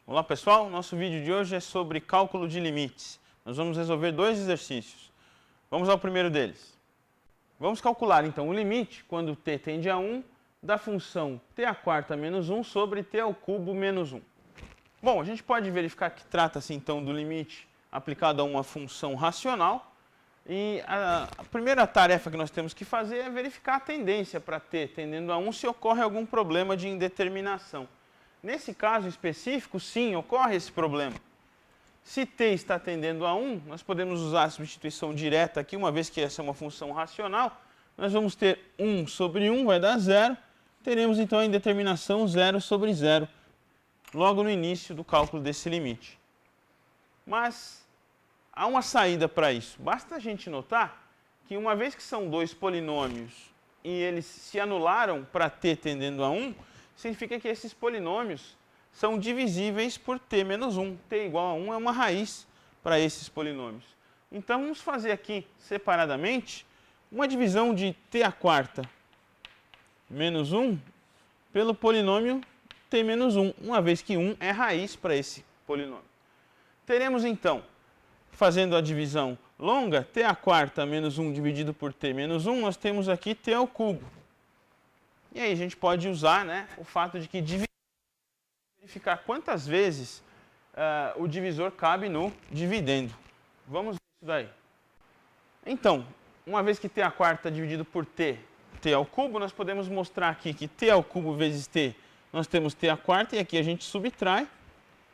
Olá pessoal, nosso vídeo de hoje é sobre cálculo de limites. Nós vamos resolver dois exercícios. Vamos ao primeiro deles. Vamos calcular então o limite, quando t tende a 1, da função t à quarta menos 1 sobre t ao cubo menos 1. Bom, a gente pode verificar que trata-se então do limite aplicado a uma função racional. E a primeira tarefa que nós temos que fazer é verificar a tendência para t tendendo a 1 se ocorre algum problema de indeterminação. Nesse caso específico, sim, ocorre esse problema. Se t está tendendo a 1, nós podemos usar a substituição direta aqui, uma vez que essa é uma função racional. Nós vamos ter 1 sobre 1 vai dar 0. Teremos então a indeterminação 0 sobre 0, logo no início do cálculo desse limite. Mas há uma saída para isso. Basta a gente notar que uma vez que são dois polinômios e eles se anularam para t tendendo a 1, significa que esses polinômios são divisíveis por t menos 1. t igual a 1 é uma raiz para esses polinômios. Então, vamos fazer aqui, separadamente, uma divisão de t à quarta menos 1 pelo polinômio t menos 1, uma vez que 1 é raiz para esse polinômio. Teremos, então, fazendo a divisão longa, t à quarta menos 1 dividido por t menos 1, nós temos aqui t ao cubo. E aí a gente pode usar, né, o fato de que verificar quantas vezes o divisor cabe no dividendo. Vamos ver isso daí. Então, uma vez que t à quarta dividido por t ao cubo, nós podemos mostrar aqui que t ao cubo vezes t, nós temos t à quarta, e aqui a gente subtrai.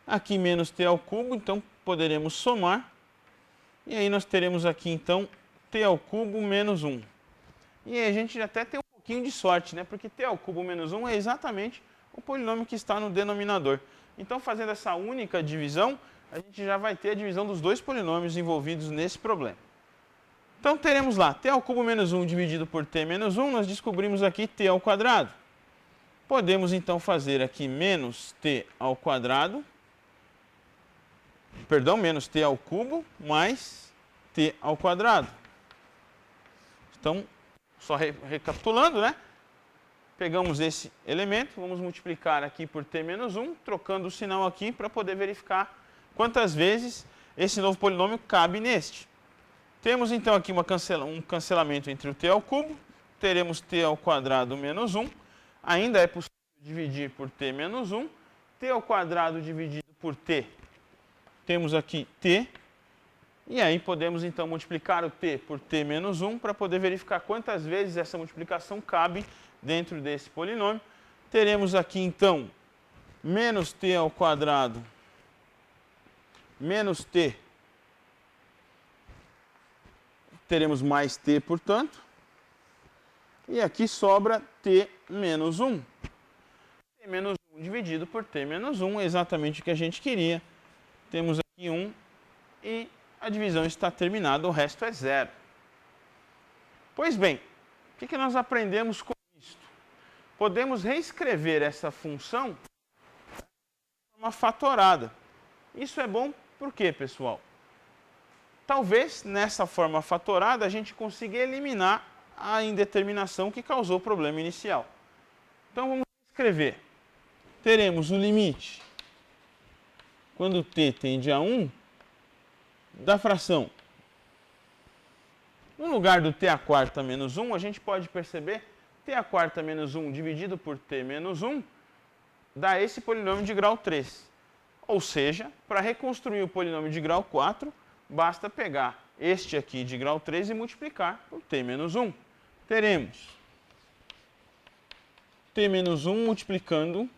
Aqui menos t ao cubo, então poderemos somar. E aí nós teremos aqui, então, t ao cubo menos 1. E aí a gente até tem um pouquinho de sorte, né? Porque t ao cubo menos 1 é exatamente o polinômio que está no denominador. Então, fazendo essa única divisão, a gente já vai ter a divisão dos dois polinômios envolvidos nesse problema. Então, teremos lá t ao cubo menos 1 dividido por t menos 1, nós descobrimos aqui t ao quadrado. Podemos, então, fazer aqui menos t ao quadrado, menos t ao cubo mais t ao quadrado. Então, só recapitulando, né? Pegamos esse elemento, vamos multiplicar aqui por t menos 1, trocando o sinal aqui para poder verificar quantas vezes esse novo polinômio cabe neste. Temos então aqui um cancelamento entre o t ao cubo, teremos t ao quadrado menos 1, ainda é possível dividir por t menos 1, t ao quadrado dividido por t, temos aqui t, e aí podemos então multiplicar o t por t menos 1 para poder verificar quantas vezes essa multiplicação cabe dentro desse polinômio. Teremos aqui então menos t ao quadrado menos t. Teremos mais t, portanto. E aqui sobra t menos 1. t menos 1 dividido por t menos 1 é exatamente o que a gente queria. Temos aqui 1 e a divisão está terminada, o resto é 0. Pois bem, o que nós aprendemos com isso? Podemos reescrever essa função de forma fatorada. Isso é bom por quê, pessoal? Talvez nessa forma fatorada a gente consiga eliminar a indeterminação que causou o problema inicial. Então vamos escrever. Teremos o limite, quando t tende a 1, da fração. No lugar do t à quarta menos 1, a gente pode perceber t à quarta menos 1 dividido por t menos 1 dá esse polinômio de grau 3. Ou seja, para reconstruir o polinômio de grau 4, basta pegar este aqui de grau 3 e multiplicar por t menos 1. Teremos t menos 1 multiplicando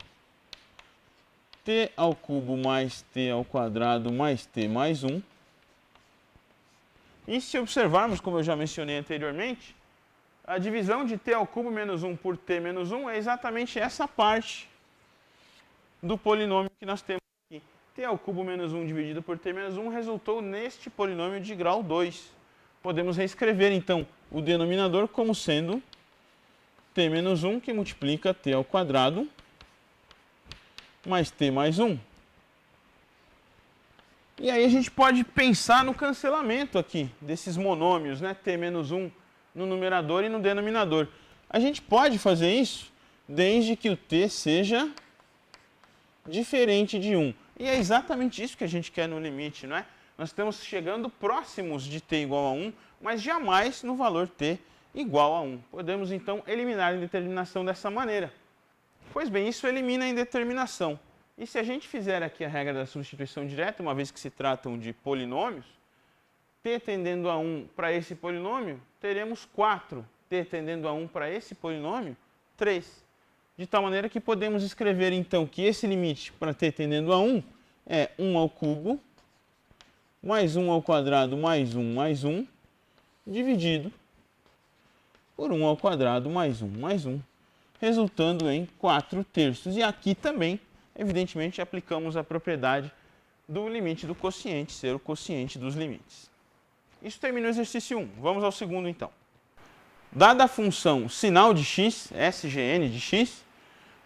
t ao cubo mais t ao quadrado mais t mais 1. E se observarmos, como eu já mencionei anteriormente, a divisão de t ao cubo menos 1 por t menos 1 é exatamente essa parte do polinômio que nós temos aqui. t ao cubo menos 1 dividido por t menos 1 resultou neste polinômio de grau 2. Podemos reescrever, então, o denominador como sendo t menos 1, que multiplica t ao quadrado mais t mais 1. E aí a gente pode pensar no cancelamento aqui desses monômios, né? T menos 1 no numerador e no denominador. A gente pode fazer isso desde que o t seja diferente de 1. E é exatamente isso que a gente quer no limite, não é? Nós estamos chegando próximos de t igual a 1, mas jamais no valor t igual a 1. Podemos, então, eliminar a indeterminação dessa maneira. Pois bem, isso elimina a indeterminação. E se a gente fizer aqui a regra da substituição direta, uma vez que se tratam de polinômios, t tendendo a 1 para esse polinômio, teremos 4. T tendendo a 1 para esse polinômio, 3. De tal maneira que podemos escrever, então, que esse limite para t tendendo a 1 é 1 ao cubo mais 1 ao quadrado mais 1, dividido por 1 ao quadrado mais 1, resultando em 4/3. E aqui também, evidentemente, aplicamos a propriedade do limite do quociente, ser o quociente dos limites. Isso termina o exercício 1. Vamos ao segundo, então. Dada a função sinal de x, SGN de x,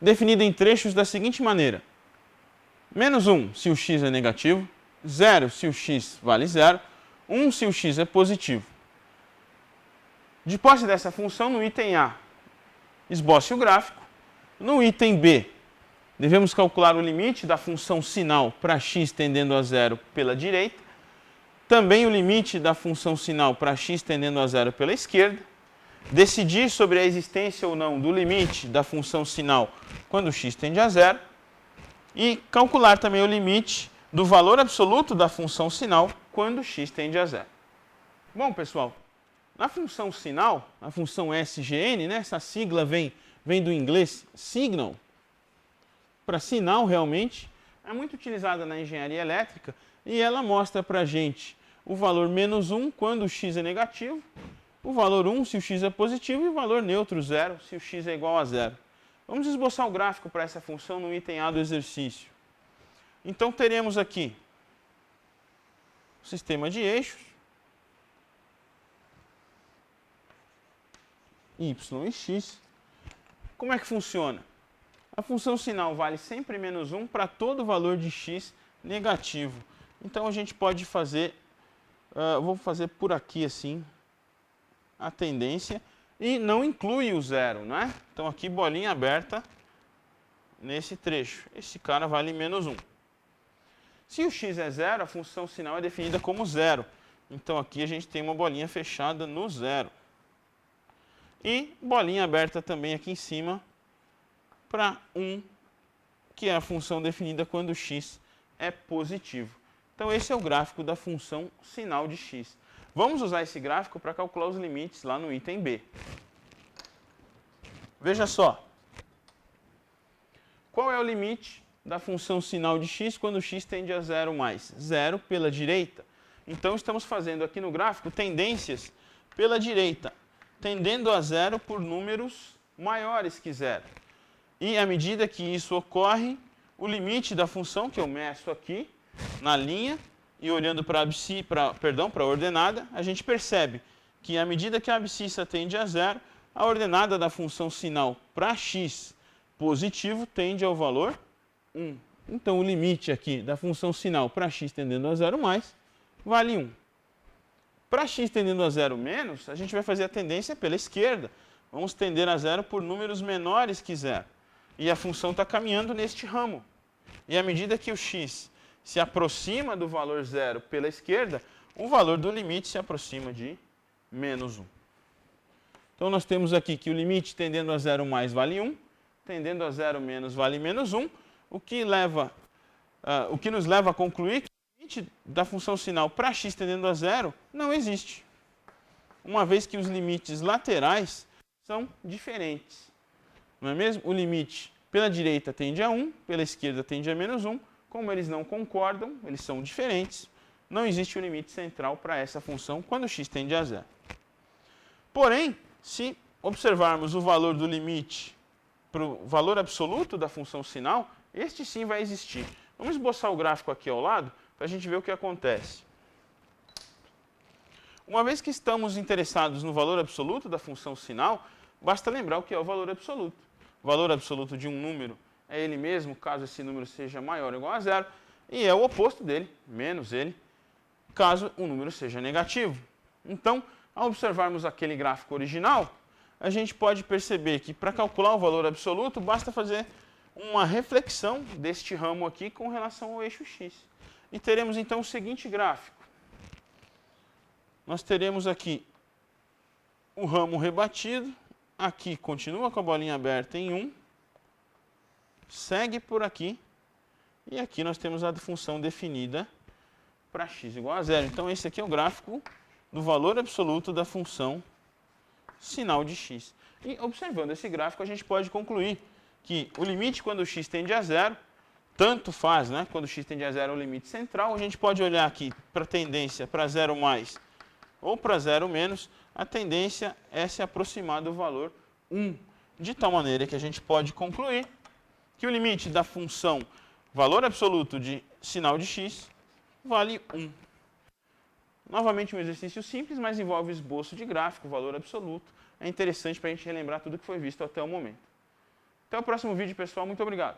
definida em trechos da seguinte maneira. Menos 1 se o x é negativo, 0 se o x vale 0, 1 se o x é positivo. De posse dessa função, no item A, esboce o gráfico. No item B, devemos calcular o limite da função sinal para x tendendo a 0 pela direita. Também o limite da função sinal para x tendendo a 0 pela esquerda. Decidir sobre a existência ou não do limite da função sinal quando x tende a 0. E calcular também o limite do valor absoluto da função sinal quando x tende a 0. Bom, pessoal, na função sinal, a função SGN, né, essa sigla vem do inglês signal, para sinal realmente, é muito utilizada na engenharia elétrica e ela mostra para a gente o valor menos 1 quando o x é negativo, o valor 1 se o x é positivo e o valor neutro 0 se o x é igual a 0. Vamos esboçar o gráfico para essa função no item A do exercício. Então teremos aqui o sistema de eixos, y e x. Como é que funciona? A função sinal vale sempre menos 1 para todo valor de x negativo. Então a gente pode fazer, vou fazer por aqui assim, a tendência, e não inclui o 0, né? Então aqui bolinha aberta nesse trecho. Esse cara vale menos 1. Se o x é 0, a função sinal é definida como 0. Então aqui a gente tem uma bolinha fechada no 0. E bolinha aberta também aqui em cima para 1, que é a função definida quando x é positivo. Então esse é o gráfico da função sinal de x. Vamos usar esse gráfico para calcular os limites lá no item B. Veja só. Qual é o limite da função sinal de x quando x tende a 0 mais? 0 pela direita. Então estamos fazendo aqui no gráfico tendências pela direita, tendendo a 0 por números maiores que 0. E à medida que isso ocorre, o limite da função, que eu meço aqui na linha, e olhando para a ordenada, a gente percebe que à medida que a abscissa tende a 0, a ordenada da função sinal para x positivo tende ao valor 1. Então o limite aqui da função sinal para x tendendo a 0 mais vale 1. Para x tendendo a 0 menos, a gente vai fazer a tendência pela esquerda. Vamos tender a 0 por números menores que 0. E a função está caminhando neste ramo. E à medida que o x se aproxima do valor 0 pela esquerda, o valor do limite se aproxima de menos 1. Então nós temos aqui que o limite tendendo a 0 mais vale 1, tendendo a 0 menos vale menos 1, o que nos leva a concluir que o limite da função sinal para x tendendo a 0 não existe, uma vez que os limites laterais são diferentes. Não é mesmo? O limite pela direita tende a 1, pela esquerda tende a menos 1. Como eles não concordam, eles são diferentes, não existe o limite central para essa função quando x tende a 0. Porém, se observarmos o valor do limite para o valor absoluto da função sinal, este sim vai existir. Vamos esboçar o gráfico aqui ao lado para a gente ver o que acontece. Uma vez que estamos interessados no valor absoluto da função sinal, basta lembrar o que é o valor absoluto. O valor absoluto de um número é ele mesmo, caso esse número seja maior ou igual a 0, e é o oposto dele, menos ele, caso o número seja negativo. Então, ao observarmos aquele gráfico original, a gente pode perceber que para calcular o valor absoluto, basta fazer uma reflexão deste ramo aqui com relação ao eixo x. E teremos então o seguinte gráfico. Nós teremos aqui o ramo rebatido, aqui continua com a bolinha aberta em 1, segue por aqui, e aqui nós temos a função definida para x igual a 0. Então, esse aqui é o gráfico do valor absoluto da função sinal de x. E observando esse gráfico, a gente pode concluir que o limite quando o x tende a 0, tanto faz, né? Quando o x tende a 0 é o limite central, a gente pode olhar aqui para a tendência para 0 mais ou para 0 menos, a tendência é se aproximar do valor 1, de tal maneira que a gente pode concluir que o limite da função valor absoluto de sinal de x vale 1. Novamente um exercício simples, mas envolve esboço de gráfico, valor absoluto. É interessante para a gente relembrar tudo que foi visto até o momento. Até o próximo vídeo, pessoal. Muito obrigado.